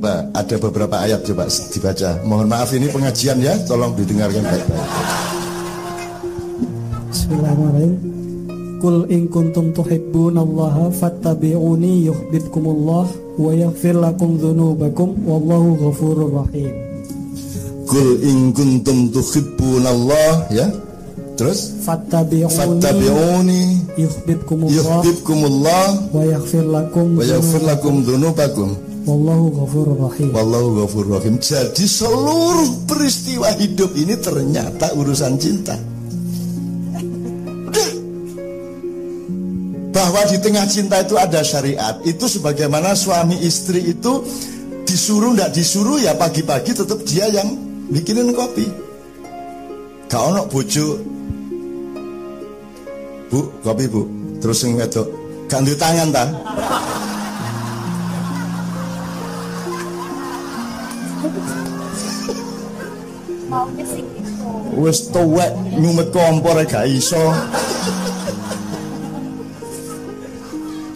Coba ada beberapa ayat, coba dibaca. Mohon maaf ini pengajian ya, tolong didengarkan baik-baik. Bismillahirrahmanirrahim. Qul in kuntum tuhibbunallaha fattabi'uni yuhibbukumullah wa yaghfir lakum dzunubakum wallahu ghafurur rahim. Qul in kuntum tuhibbunallah, ya. Terus fattabi'uni yuhibbukumullah wa yaghfir lakum dzunubakum wallahu ghafurur rahim. Wallahu ghafurur rahim. Jadi seluruh peristiwa hidup ini ternyata urusan cinta. Bahwa di tengah cinta itu ada syariat. Itu sebagaimana suami istri itu disuruh ndak disuruh ya, pagi-pagi tetap dia yang bikinin kopi. Gak ono bojo, Bu, kopi Bu. Terus sing wedok, gak duwe tangan ta? Wis tuwek nyumet kompor gak iso.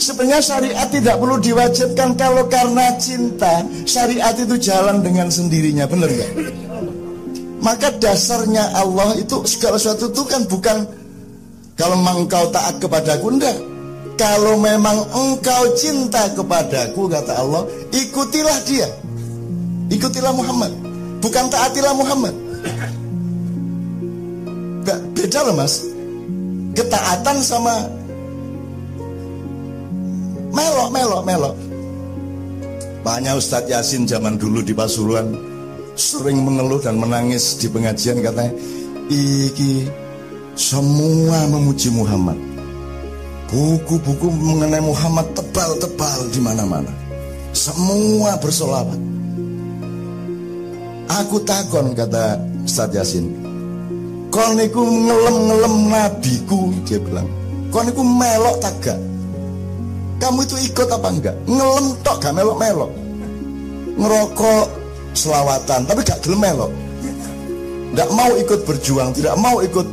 Sebenarnya syariat tidak perlu diwajibkan kalau karena cinta. Syariat itu jalan dengan sendirinya, benar nggak? Maka dasarnya Allah itu segala sesuatu itu kan bukan kalau memang engkau taat kepadaku, enggak. Kalau memang engkau cinta kepadaku, kata Allah, ikutilah dia, ikutilah Muhammad, bukan taatilah Muhammad. Beda loh mas, ketaatan sama melok. Makanya Ustadz Yasin zaman dulu di Pasuruan sering mengeluh dan menangis di pengajian, katanya iki semua memuji Muhammad, buku-buku mengenai Muhammad tebal-tebal di mana-mana, semua bersolawat. Aku takon, kata Ustadz Yasin, kon niku ngelem-ngelem nabiku, dia bilang, kon niku melok tagak. Kamu itu ikut apa enggak? Ngelem tok gak melok-melok. Ngerokok selawatan tapi gak gelem melok. Tidak mau ikut berjuang, tidak mau ikut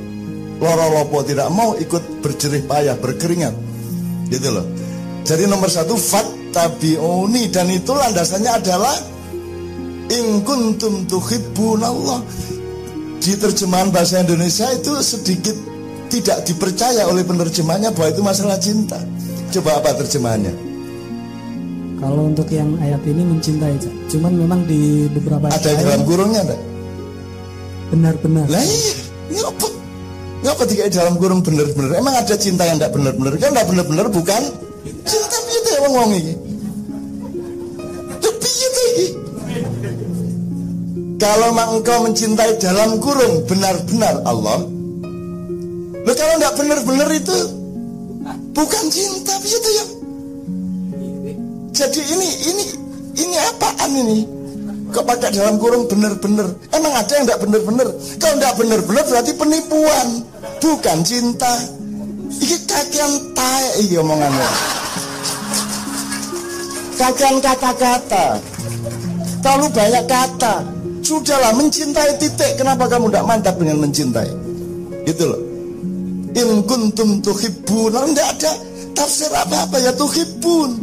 loro-lopo, tidak mau ikut berjerih payah, berkeringat. Gitu loh. Jadi nomor satu fattabi'uni, dan itu landasannya adalah in kuntum tuhibbunallah. Di terjemahan bahasa Indonesia itu sedikit tidak dipercaya oleh penerjemahnya bahwa itu masalah cinta. Coba apa terjemahannya? Kalau untuk yang ayat ini mencintai, cuman memang di beberapa ayat ada dalam kurungnya enggak? Benar-benar. Lah iya, ngapa dikai dalam kurung benar-benar? Emang ada cinta yang enggak benar-benar? Kan enggak benar-benar bukan cinta piye to wong iki? Piye to iki? Kalau engkau mencintai dalam kurung benar-benar Allah, loh kalau enggak benar-benar itu bukan cinta, begitu ya. Jadi ini apaan ini? Kok pakai dalam kurung bener-bener? Emang ada yang enggak bener-bener? Kalau enggak bener-bener berarti penipuan, bukan cinta. Ini kakian tae iki omongannya. Kakian kata-kata. Terlalu banyak kata. Sudahlah, mencintai titik. Kenapa kamu enggak mantap dengan mencintai? Gitu loh. In kuntum tuhibbun, enggak ada tafsir apa-apa ya tuhibbun,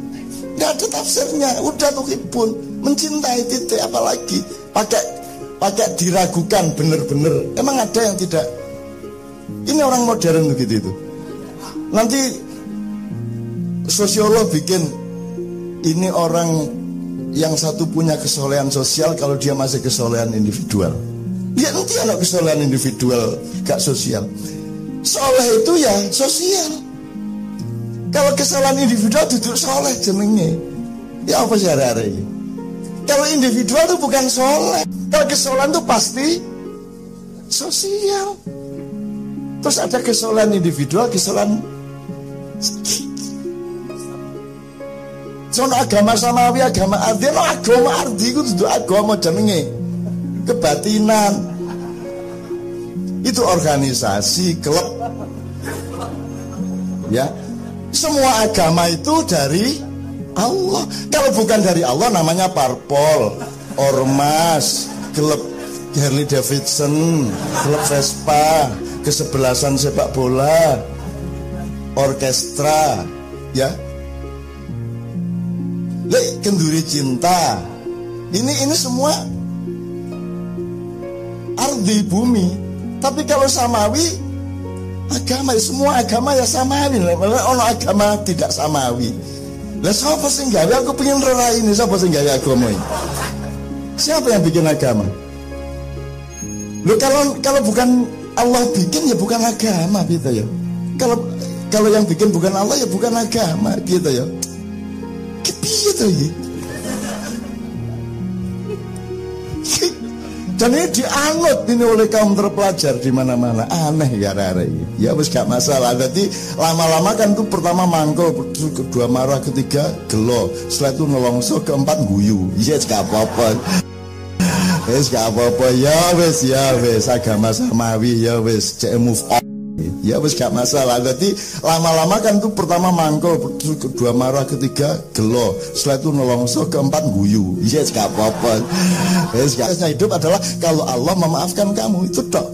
enggak ada tafsirnya, udah tuhibbun, mencintai titik, apalagi pakai diragukan bener-bener. Emang ada yang tidak? Ini orang modern begitu itu. Nanti sosiolog bikin ini orang yang satu punya kesolehan sosial kalau dia masih kesolehan individual. Dia nanti ada kesolehan individual gak sosial. Soleh itu ya sosial. Kalau kesalahan individual duduk soleh jenenge. Ya apa sih hari-hari ini? Kalau individual itu bukan soleh. Kalau kesalahan itu pasti sosial. Terus ada kesalahan individual, kesalahan. Sono agama samawi, agama ardi. No agama ardi itu duduk agama jenenge kebatinan. Itu organisasi, klub. Ya, semua agama itu dari Allah. Kalau bukan dari Allah namanya parpol, ormas, klub Harley Davidson, klub Vespa, kesebelasan sepak bola, orkestra, ya. Lek kenduri cinta, Ini semua ardi bumi. Tapi kalau samawi, agama, semua agama ya samawi. Ono agama tidak samawi. Lah siapa sing gawe? Aku pengen rerai ini, siapa sing gawe agama ini? Siapa yang bikin agama? Loh, kalau bukan Allah bikin ya bukan agama gitu ya. Kalau yang bikin bukan Allah ya bukan agama gitu ya. Kepiye to iki? Dan ini dianut ini oleh kaum terpelajar di mana-mana. Aneh ya rare. Ya wis gak masalah. Jadi lama-lama kan tuh pertama mangkol, kedua marah, ketiga gelo, setelah itu nelongso, keempat guyu. Ya gak apa-apa. Wis gak apa-apa. Ya wis agama samawi ya wis move on. Ya wis gak masalah. Jadi lama-lama kan tuh pertama mangkol, kedua marah, ketiga gelo, setelah itu nelongso, keempat guyu. Ya gak apa-apa. Wis gak. Hidup adalah kalau Allah memaafkan kamu, itu tok.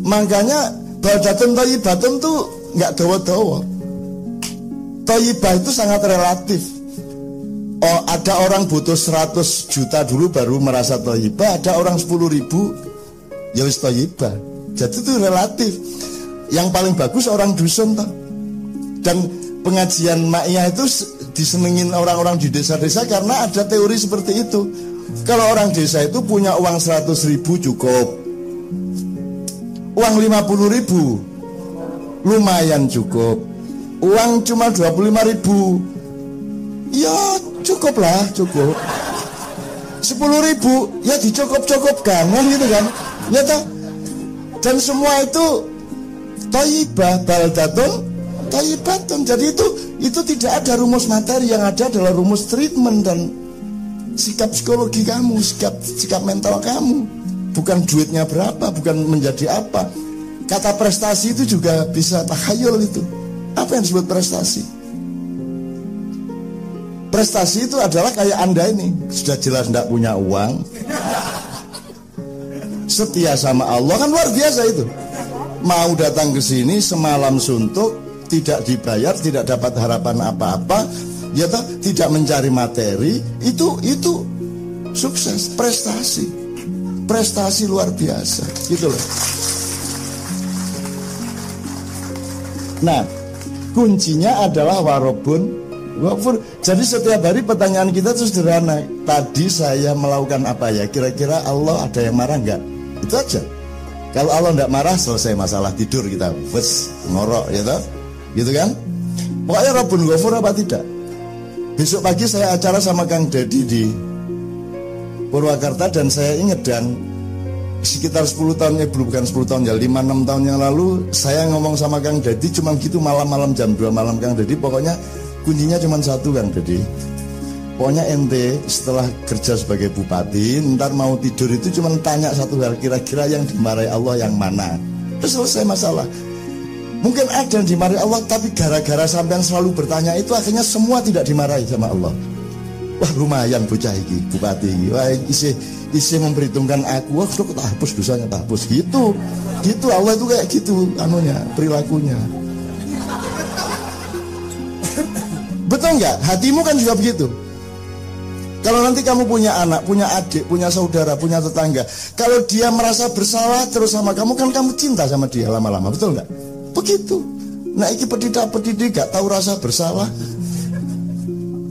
Makanya baldatun thayyibatun tuh nggak dawa-dawa. Thayyibah itu sangat relatif. Oh, ada orang butuh 100 juta dulu baru merasa thayyibah, ada orang 10.000 ya wis thayyibah. Jadi itu relatif. Yang paling bagus orang dusun toh. Dan pengajian Ma'iyah itu disenengin orang-orang di desa-desa karena ada teori seperti itu. Kalau orang desa itu punya uang 100.000 cukup, uang 50.000 lumayan cukup, uang cuma 25.000 ya cukup lah, cukup. 10.000 ya dicukup-cukupkan kan gitu kan ya toh. Dan semua itu thayyibah, baldatun thayyibatun. Jadi itu tidak ada rumus materi, yang ada adalah rumus treatment dan sikap psikologi kamu, sikap mental kamu. Bukan duitnya berapa, bukan menjadi apa. Kata prestasi itu juga bisa takhayul itu. Apa yang disebut prestasi? Prestasi itu adalah kayak Anda ini, sudah jelas tidak punya uang, setia sama Allah, kan luar biasa itu. Mau datang ke sini semalam suntuk, tidak dibayar, tidak dapat harapan apa-apa, ya toh, tidak mencari materi, itu sukses, prestasi luar biasa, gitu loh. Nah, kuncinya adalah warobun wafur. Jadi setiap hari pertanyaan kita itu sederhana. Tadi saya melakukan apa ya? Kira-kira Allah ada yang marah nggak? Itu aja. Kalau Allah nggak marah, selesai masalah, tidur kita. Wes ngorok ya toh? Gitu kan? Pokoknya Rabbun Ghafur apa tidak? Besok pagi saya acara sama Kang Dedi di Purwakarta, dan saya ingat, dan sekitar 10 tahun, bukan 10 tahun ya, 5-6 tahun yang lalu saya ngomong sama Kang Dedi cuma gitu malam-malam jam 2 malam. Kang Dedi, pokoknya kuncinya cuma satu Kang Dedi, pokoknya ente setelah kerja sebagai bupati, ntar mau tidur itu cuma tanya satu hal, kira-kira yang dimarahi Allah yang mana, terus selesai masalah. Mungkin ada yang dimarahi Allah, tapi gara-gara sampean selalu bertanya itu, akhirnya semua tidak dimarahi sama Allah. Wah lumayan bocah iki, bupati iki, wah isi memperhitungkan aku, wah tak hapus dosanya, tak hapus, gitu Allah itu kayak gitu anunya, perilakunya. Betul nggak? Hatimu kan juga begitu. Kalau nanti kamu punya anak, punya adik, punya saudara, punya tetangga, kalau dia merasa bersalah terus sama kamu, kan kamu cinta sama dia lama-lama, betul nggak? Begitu. Nah iki petidak gak tahu rasa bersalah,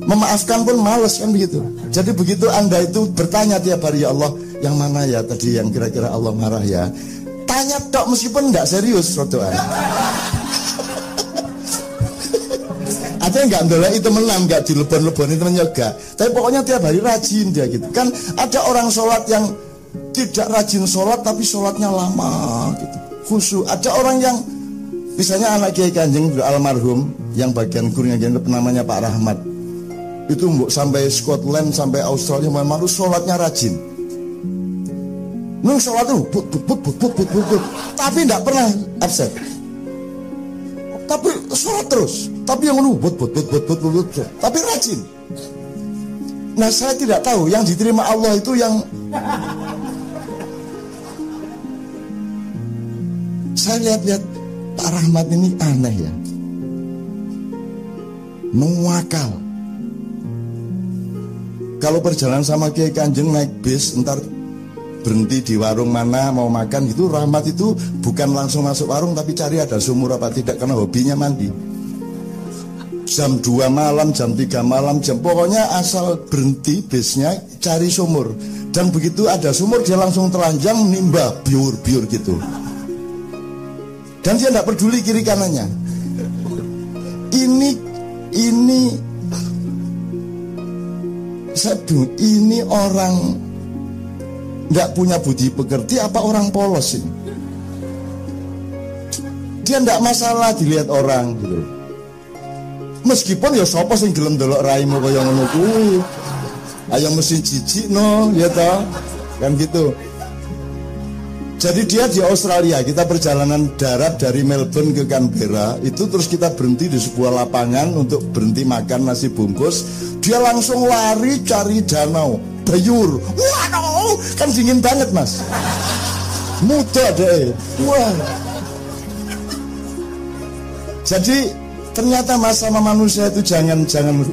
memaafkan pun males kan begitu. Jadi begitu Anda itu bertanya tiap hari, ya Allah, yang mana ya tadi yang kira-kira Allah marah ya? Tanya tok meskipun nggak serius rodoan. Ada yang nggak ndolek itu menang, nggak dilebon-lebon itu menyoga. Tapi pokoknya tiap hari rajin dia gitu. Kan ada orang sholat yang tidak rajin sholat tapi sholatnya lama gitu, khusyuk. Ada orang yang misalnya anak Kiai Kanjeng almarhum yang bagian kurnya namanya Pak Rahmat, itu sampai Scotland, sampai Australia, malu sholatnya rajin. Nung sholat tuh but, tapi tidak pernah absen. Tapi sholat terus, tapi yang but, tapi rajin. Nah saya tidak tahu yang diterima Allah itu yang saya lihat-lihat Pak Rahmat ini aneh ya, nuwakal. Kalau perjalanan sama Kiai Kanjeng naik bis, ntar berhenti di warung mana mau makan gitu, Rahmat itu bukan langsung masuk warung tapi cari ada sumur apa tidak, karena hobinya mandi. Jam 2 malam, jam 3 malam, pokoknya asal berhenti bisnya cari sumur. Dan begitu ada sumur dia langsung telanjang nimba biur-biur gitu. Dan dia tidak peduli kiri kanannya. Ini orang nggak punya budi pekerti apa orang polos ini? Dia nggak masalah dilihat orang gitu. Meskipun ya sapa sing gelem delok raimu kaya ngono kuwi. Ayo mesti jijik no, ya toh. Kan gitu. Jadi dia di Australia, kita perjalanan darat dari Melbourne ke Canberra, itu terus kita berhenti di sebuah lapangan untuk berhenti makan nasi bungkus. Dia langsung lari cari danau, bayur. Waduh, kan dingin banget mas. Muda deh. Wah. Jadi ternyata mas sama manusia itu jangan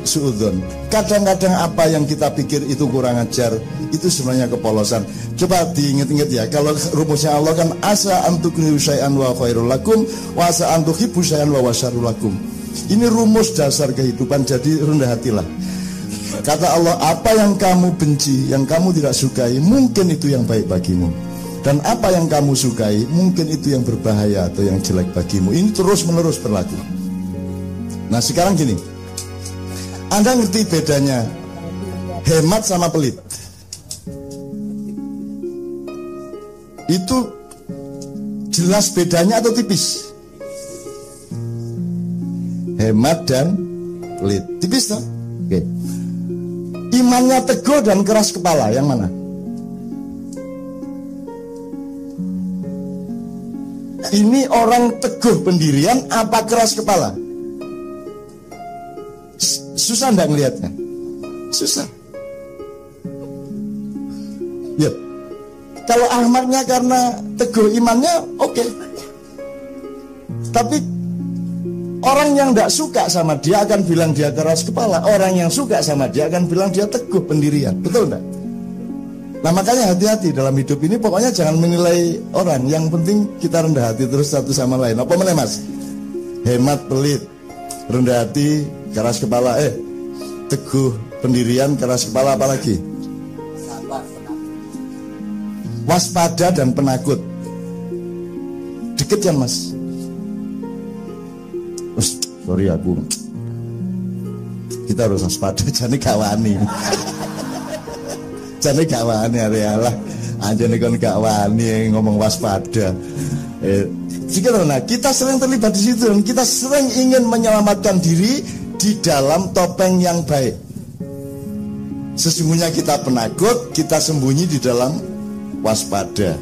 suudzon. Kadang-kadang apa yang kita pikir itu kurang ajar, itu sebenarnya kepolosan. Coba diingat-ingat ya, kalau rumusnya Allah kan asa antukrihu syai'an wa khairul lakum wa asa antuhibbu syai'an wa syarrul lakum. Ini rumus dasar kehidupan, jadi rendah hatilah. Kata Allah, apa yang kamu benci, yang kamu tidak sukai, mungkin itu yang baik bagimu. Dan apa yang kamu sukai, mungkin itu yang berbahaya atau yang jelek bagimu. Ini terus-menerus berlaku. Nah sekarang gini, Anda ngerti bedanya hemat sama pelit? Itu jelas bedanya atau tipis? Hemat dan pelit, tipis toh? Oke. Imannya teguh dan keras kepala, yang mana? Ini orang teguh pendirian apa keras kepala? Susah enggak ngelihatnya? Susah. Ya. Kalau Ahmadnya karena teguh imannya, oke. Tapi orang yang tidak suka sama dia akan bilang dia keras kepala. Orang yang suka sama dia akan bilang dia teguh pendirian. Betul enggak? Nah makanya hati-hati dalam hidup ini. Pokoknya jangan menilai orang. Yang penting kita rendah hati terus satu sama lain. Apa mana mas? Hemat, pelit, rendah hati, keras kepala. Teguh pendirian, keras kepala, apalagi? Waspada dan penakut. Deket kan mas? Sorry aku. Kita harus waspada. Jadi kawani. Jadi kawani area lah. Aja nih kan kawani ngomong waspada. Kita sering terlibat di situ dan kita sering ingin menyelamatkan diri di dalam topeng yang baik. Sesungguhnya kita penakut, kita sembunyi di dalam waspada.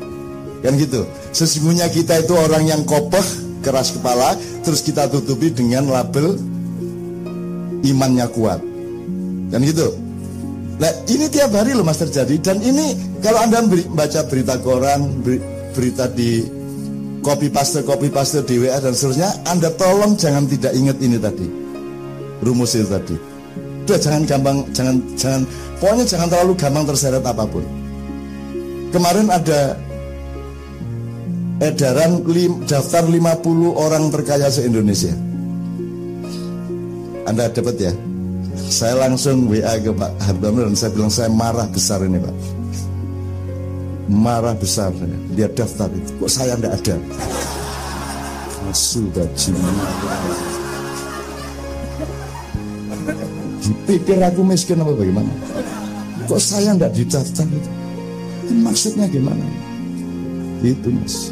Kan gitu. Sesungguhnya kita itu orang yang kokoh, keras kepala, terus kita tutupi dengan label imannya kuat. Kan gitu. Nah, ini tiap hari loh mas terjadi. Dan ini kalau Anda baca berita koran, berita di copy paste di WA dan seterusnya, Anda tolong jangan tidak ingat ini tadi. Rumus itu tadi. Udah jangan gampang, pokoknya jangan terlalu gampang terseret apapun. Kemarin ada edaran daftar 50 orang terkaya se-Indonesia. Anda dapat ya? Saya langsung WA ke Pak Hartono dan saya bilang saya marah besar ini Pak. Marah besar. Dia daftar itu. Kok saya tidak ada? Sudah dipikir aku miskin apa bagaimana? Kok saya tidak didaftar itu? Maksudnya gimana? Itu mas.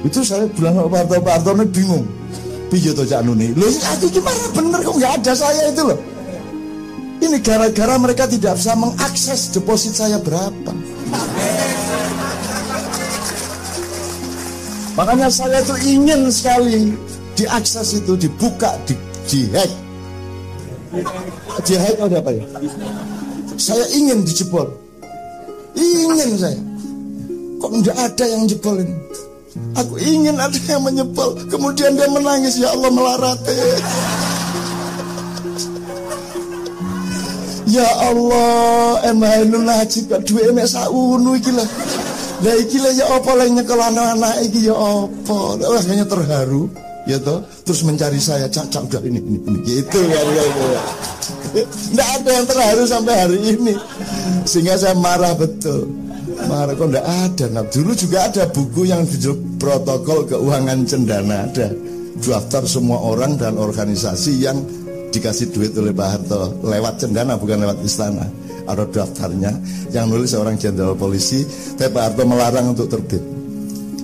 Itu saya bilang Pak Hartono bingung. Piye to Cak Nuni? Loh aku gimana bener kok nggak ada saya itu loh. Ini gara-gara mereka tidak bisa mengakses deposit saya berapa. Makanya saya tuh ingin sekali diakses itu, dibuka, di-hack. Di-hack ada apa ya? Saya ingin dijebol. Ingin saya. Kok enggak ada yang jebol ini? Aku ingin ada yang menyebol. Kemudian dia menangis, ya Allah melarate. Ya Allah, emainul najib gak duwe mek sakunu iki lho. Lah iki lho ya apa lek nyekel anak-anak iki ya apa? Rasanya terharu ya toh. Terus mencari saya, Cak udah ini gitu ya. Nggak ada yang terharu sampai hari ini. Sehingga saya marah betul. Marah kok nggak ada. Nah, dulu juga ada buku yang judul Protokol Keuangan Cendana, ada daftar semua orang dan organisasi yang dikasih duit oleh Pak Harto lewat Cendana, bukan lewat istana. Ada daftarnya yang nulis seorang jenderal polisi, tapi Pak Harto melarang untuk terbit.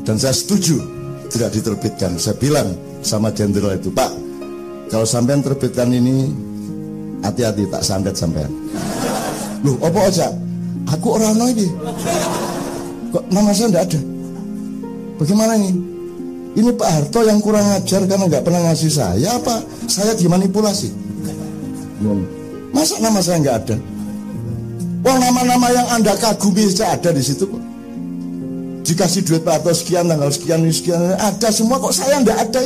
Dan saya setuju tidak diterbitkan. Saya bilang sama jenderal itu, Pak, kalau sampean terbitkan ini hati-hati, tak sandet sampean. Loh, apa aja? Aku orang ini. Kok nama saya tidak ada? Bagaimana ini? Ini Pak Harto yang kurang ajar karena nggak pernah ngasih saya, apa saya dimanipulasi? Masa nama saya nggak ada? Wah, nama-nama yang Anda kagumi saja ada di situ kok. Dikasih duit Pak Harto sekian, tanggal sekian, ada semua kok, saya nggak ada.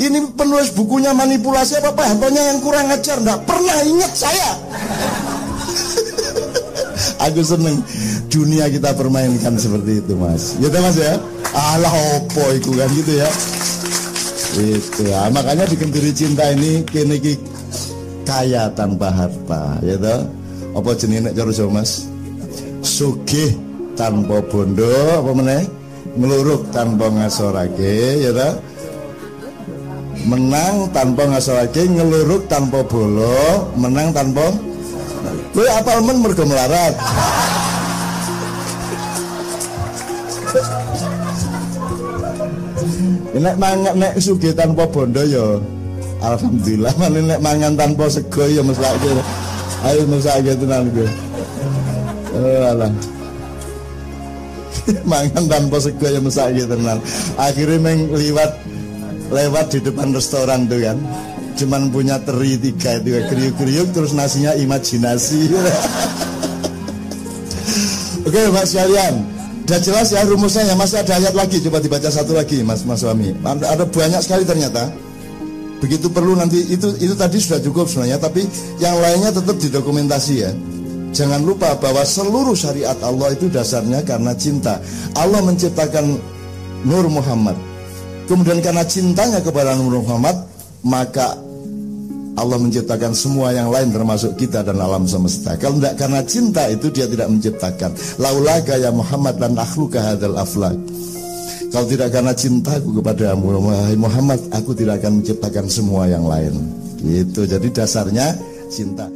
Ini penulis bukunya manipulasi apa Pak Hartonya yang kurang ajar? Nggak pernah ingat saya. Aku seneng dunia kita permainkan seperti itu, Mas. Ya Mas ya. Alah opo itu kan gitu ya. Itu makanya di Kenduri Cinta ini kini kaya tanpa harta, ya toh. Apa jenenge nek cara Jawa, Mas? Sugih tanpa bondo, apa meneh? Ngluruk tanpa ngasorake, ya toh. Menang tanpa ngasorake, ngeluruk tanpa bolo, menang tanpa. Kowe apal men mergo melarat. Nek mangan nek sugih tanpa bondo ya alhamdulillah, nek mangan tanpa sego ya mesake. Ayo mesake tenan kowe. Alah. Mangan tanpa sego ya mesake tenan. Akhirnya meng lewat di depan restoran tuh kan. Cuman punya teri 3 itu kriuk-kriuk, terus nasinya imajinasi. Oke Mas sekalian, udah jelas ya rumusnya. Masih ada ayat lagi, coba dibaca satu lagi Mas Wami. Ada banyak sekali ternyata. Begitu perlu nanti itu tadi sudah cukup sebenarnya, tapi yang lainnya tetap didokumentasi ya. Jangan lupa bahwa seluruh syariat Allah itu dasarnya karena cinta. Allah menciptakan Nur Muhammad. Kemudian karena cintanya kepada Nur Muhammad, maka Allah menciptakan semua yang lain termasuk kita dan alam semesta. Kalau tidak karena cinta itu dia tidak menciptakan. Laulaka ya Muhammad dan akhluka hadzal aflak. Kalau tidak karena cintaku kepada Muhammad, aku tidak akan menciptakan semua yang lain. Gitu. Jadi dasarnya cinta.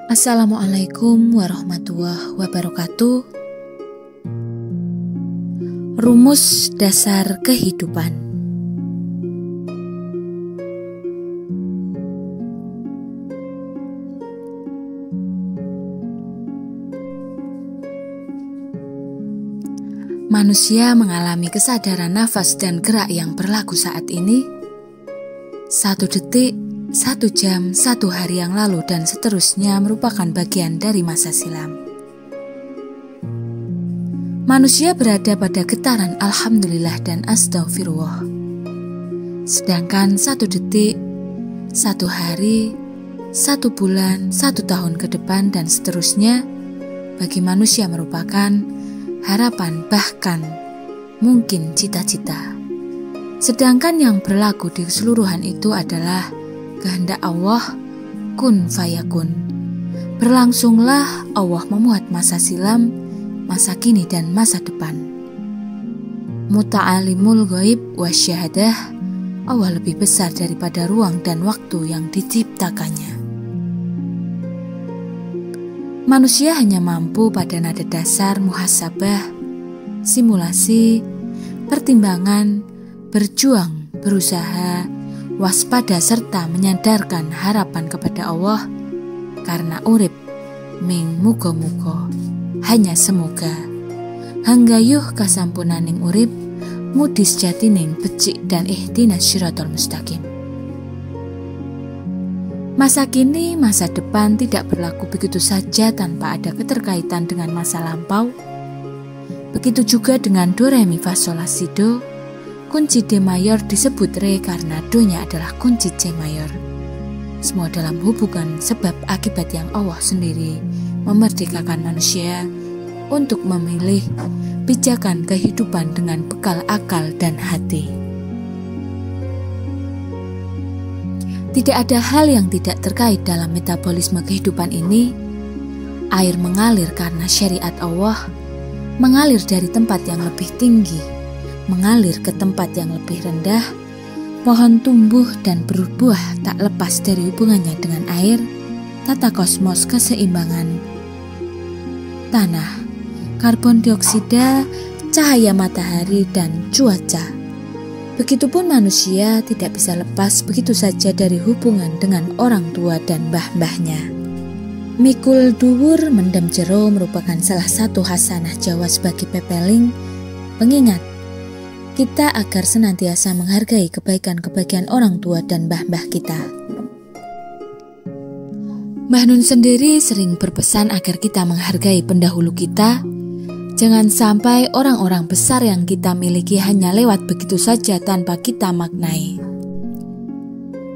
Assalamualaikum warahmatullahi wabarakatuh. Rumus dasar kehidupan. Manusia mengalami kesadaran nafas dan gerak yang berlaku saat ini. 1 detik, 1 jam, 1 hari yang lalu dan seterusnya merupakan bagian dari masa silam. Manusia berada pada getaran Alhamdulillah dan Astaghfirullah. Sedangkan 1 detik, 1 hari, 1 bulan, 1 tahun ke depan dan seterusnya bagi manusia merupakan harapan, bahkan mungkin cita-cita. Sedangkan yang berlaku di keseluruhan itu adalah kehendak Allah, kun fayakun. Berlangsunglah Allah memuat masa silam, masa kini dan masa depan. Muta'alimul ghaib wasyahadah, Allah lebih besar daripada ruang dan waktu yang diciptakannya. Manusia hanya mampu pada nada dasar muhasabah, simulasi, pertimbangan, berjuang, berusaha, waspada serta menyadarkan harapan kepada Allah karena urip ming muga-muga hanya semoga hanggayuh kasampunaning urip mudis jatining becik dan ihtinas syiratal mustaqim. Masa kini, masa depan tidak berlaku begitu saja tanpa ada keterkaitan dengan masa lampau. Begitu juga dengan do, re, mi, fa, sol, la, si, do. Kunci D mayor disebut re karena do-nya adalah kunci C mayor. Semua dalam hubungan sebab akibat yang Allah sendiri memerdekakan manusia untuk memilih pijakan kehidupan dengan bekal akal dan hati. Tidak ada hal yang tidak terkait dalam metabolisme kehidupan ini. Air mengalir karena syariat Allah, mengalir dari tempat yang lebih tinggi, mengalir ke tempat yang lebih rendah. Pohon tumbuh dan berbuah tak lepas dari hubungannya dengan air, tata kosmos keseimbangan, tanah, karbon dioksida, cahaya matahari, dan cuaca. Begitupun manusia tidak bisa lepas begitu saja dari hubungan dengan orang tua dan mbah-mbahnya. Mikul duwur mendem jero merupakan salah satu hasanah Jawa sebagai pepeling, pengingat kita agar senantiasa menghargai kebaikan-kebaikan orang tua dan mbah-mbah kita. Mbah Nun sendiri sering berpesan agar kita menghargai pendahulu kita. Jangan sampai orang-orang besar yang kita miliki hanya lewat begitu saja tanpa kita maknai.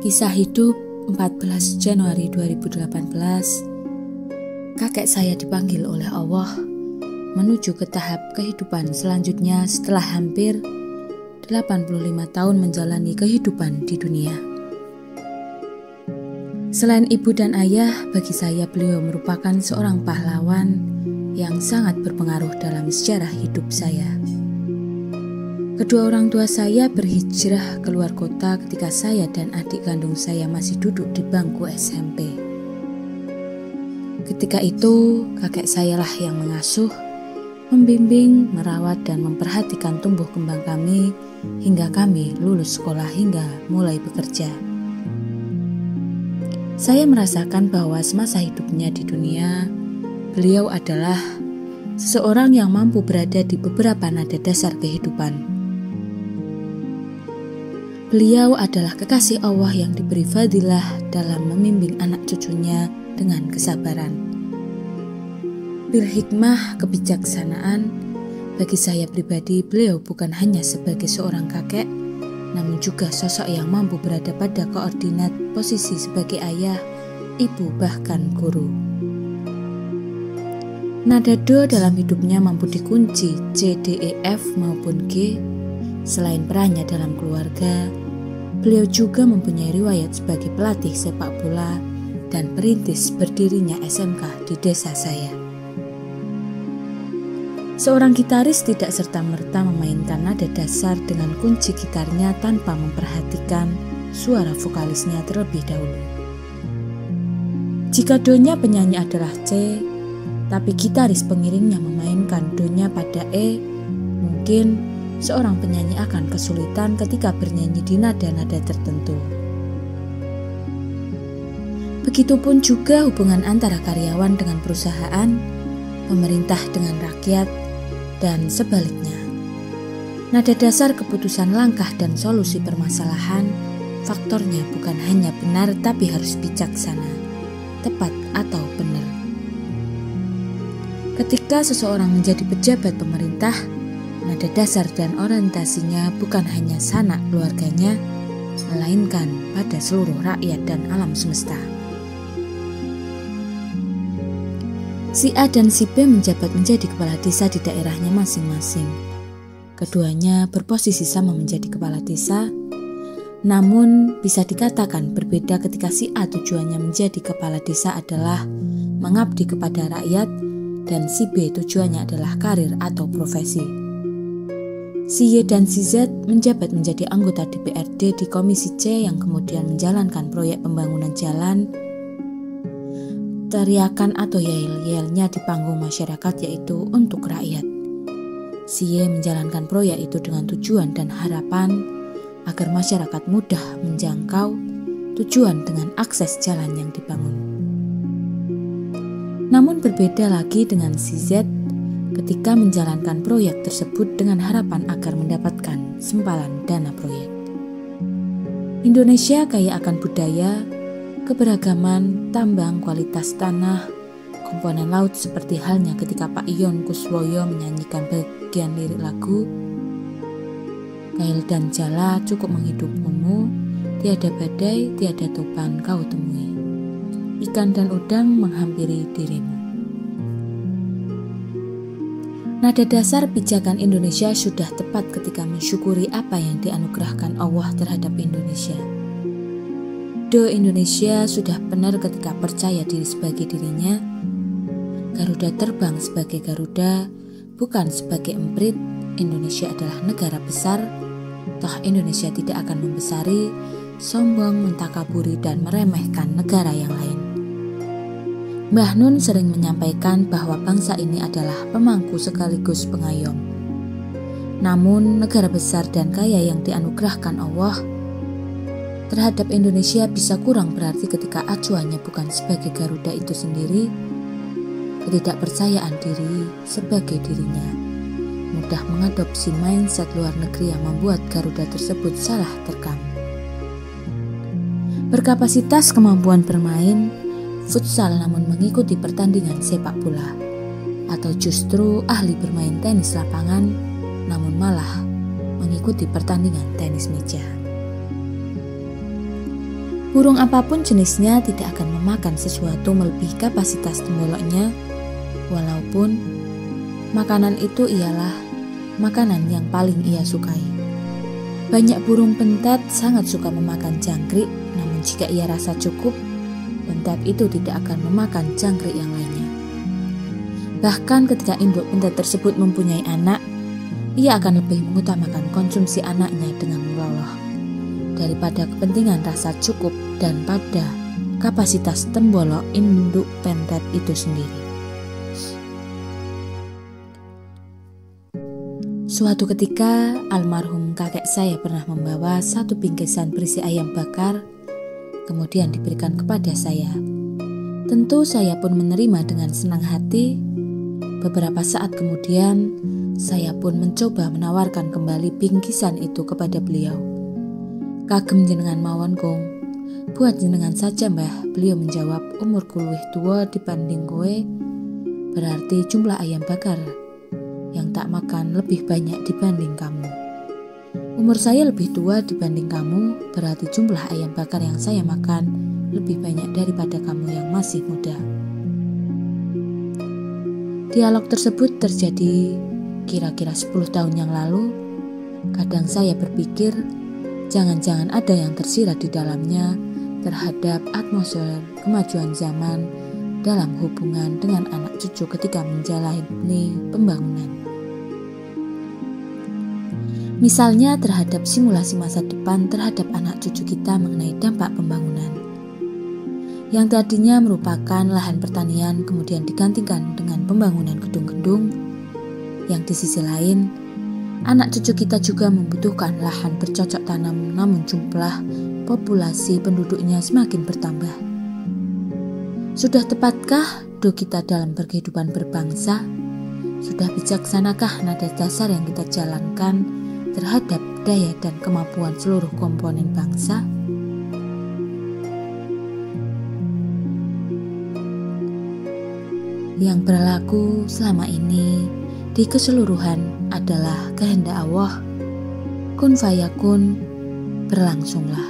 Kisah hidup 14 Januari 2018. Kakek saya dipanggil oleh Allah menuju ke tahap kehidupan selanjutnya setelah hampir 85 tahun menjalani kehidupan di dunia. Selain ibu dan ayah, bagi saya beliau merupakan seorang pahlawan yang sangat berpengaruh dalam sejarah hidup saya. Kedua orang tua saya berhijrah keluar kota ketika saya dan adik kandung saya masih duduk di bangku SMP. Ketika itu, kakek sayalah yang mengasuh, membimbing, merawat, dan memperhatikan tumbuh kembang kami hingga kami lulus sekolah hingga mulai bekerja. Saya merasakan bahwa semasa hidupnya di dunia, beliau adalah seseorang yang mampu berada di beberapa nada dasar kehidupan. Beliau adalah kekasih Allah yang diberi fadilah dalam membimbing anak cucunya dengan kesabaran. Bil hikmah, kebijaksanaan. Bagi saya pribadi, beliau bukan hanya sebagai seorang kakek, namun juga sosok yang mampu berada pada koordinat posisi sebagai ayah, ibu, bahkan guru. Nada do dalam hidupnya mampu dikunci C, D, E, F maupun G. Selain perannya dalam keluarga, beliau juga mempunyai riwayat sebagai pelatih sepak bola dan perintis berdirinya SMK di desa saya. Seorang gitaris tidak serta-merta memainkan nada dasar dengan kunci gitarnya tanpa memperhatikan suara vokalisnya terlebih dahulu. Jika do-nya penyanyi adalah C, tapi gitaris pengiringnya memainkan do-nya pada E, mungkin seorang penyanyi akan kesulitan ketika bernyanyi di nada-nada tertentu. Begitupun juga hubungan antara karyawan dengan perusahaan, pemerintah dengan rakyat, dan sebaliknya. Nada dasar keputusan langkah dan solusi permasalahan, faktornya bukan hanya benar tapi harus bijaksana, tepat atau benar. Ketika seseorang menjadi pejabat pemerintah, nada dasar dan orientasinya bukan hanya sanak keluarganya, melainkan pada seluruh rakyat dan alam semesta. Si A dan si B menjabat menjadi kepala desa di daerahnya masing-masing. Keduanya berposisi sama menjadi kepala desa, namun bisa dikatakan berbeda ketika si A tujuannya menjadi kepala desa adalah mengabdi kepada rakyat dan si B tujuannya adalah karir atau profesi. Si Y dan si Z menjabat menjadi anggota DPRD di Komisi C yang kemudian menjalankan proyek pembangunan jalan. Teriakan atau yel-yelnya di panggung masyarakat yaitu untuk rakyat. Si Y menjalankan proyek itu dengan tujuan dan harapan agar masyarakat mudah menjangkau tujuan dengan akses jalan yang dibangun. Namun berbeda lagi dengan si Z ketika menjalankan proyek tersebut dengan harapan agar mendapatkan sempalan dana proyek. Indonesia kaya akan budaya, keberagaman, tambang, kualitas tanah, komponen laut seperti halnya ketika Pak Ion Kuswoyo menyanyikan bagian lirik lagu Kail dan Jala cukup menghidupmu, tiada badai, tiada topan kau temui. Ikan dan udang menghampiri dirimu. Nada dasar pijakan Indonesia sudah tepat ketika mensyukuri apa yang dianugerahkan Allah terhadap Indonesia. Do Indonesia sudah benar ketika percaya diri sebagai dirinya. Garuda terbang sebagai Garuda, bukan sebagai emprit. Indonesia adalah negara besar, toh Indonesia tidak akan membesari, sombong, mentakaburi, dan meremehkan negara yang lain. Mbah Nun sering menyampaikan bahwa bangsa ini adalah pemangku sekaligus pengayom. Namun negara besar dan kaya yang dianugerahkan Allah terhadap Indonesia bisa kurang berarti ketika acuannya bukan sebagai Garuda itu sendiri, ketidakpercayaan diri sebagai dirinya, mudah mengadopsi mindset luar negeri yang membuat Garuda tersebut salah terkam. Berkapasitas kemampuan bermain futsal namun mengikuti pertandingan sepak bola, atau justru ahli bermain tenis lapangan namun malah mengikuti pertandingan tenis meja. Burung apapun jenisnya tidak akan memakan sesuatu melebihi kapasitas temboloknya, walaupun makanan itu ialah makanan yang paling ia sukai. Banyak burung pentat sangat suka memakan jangkrik, namun jika ia rasa cukup, pentat itu tidak akan memakan jangkrik yang lainnya. Bahkan ketika induk pentat tersebut mempunyai anak, ia akan lebih mengutamakan konsumsi anaknya dengan meloloh daripada kepentingan rasa cukup dan pada kapasitas tembolok induk pentat itu sendiri. Suatu ketika, almarhum kakek saya pernah membawa satu bingkisan berisi ayam bakar, kemudian diberikan kepada saya. Tentu saya pun menerima dengan senang hati. Beberapa saat kemudian, saya pun mencoba menawarkan kembali bingkisan itu kepada beliau. Kagem jenengan mawon kong, buat jenengan saja mbah, beliau menjawab. Umurku luwih tua dibanding kowe, berarti jumlah ayam bakar yang tak makan lebih banyak dibanding kamu. Umur saya lebih tua dibanding kamu, berarti jumlah ayam bakar yang saya makan lebih banyak daripada kamu yang masih muda. Dialog tersebut terjadi kira-kira 10 tahun yang lalu. Kadang saya berpikir, jangan-jangan ada yang tersirat di dalamnya terhadap atmosfer kemajuan zaman dalam hubungan dengan anak cucu ketika menjalani pembangunan. Misalnya terhadap simulasi masa depan terhadap anak cucu kita mengenai dampak pembangunan. Yang tadinya merupakan lahan pertanian kemudian digantikan dengan pembangunan gedung-gedung. Yang di sisi lain, anak cucu kita juga membutuhkan lahan bercocok tanam, namun jumlah populasi penduduknya semakin bertambah. Sudah tepatkah do kita dalam berkehidupan berbangsa? Sudah bijaksanakah nada dasar yang kita jalankan terhadap daya dan kemampuan seluruh komponen bangsa? Yang berlaku selama ini di keseluruhan adalah kehendak Allah. Kun fayakun, berlangsunglah.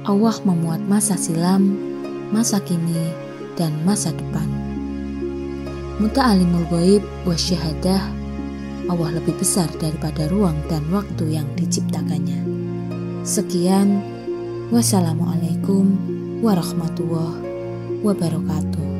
Allah memuat masa silam, masa kini, dan masa depan. Muta'alimul ghaib wa syahadah, Allah lebih besar daripada ruang dan waktu yang diciptakannya. Sekian, wassalamualaikum warahmatullahi wabarakatuh.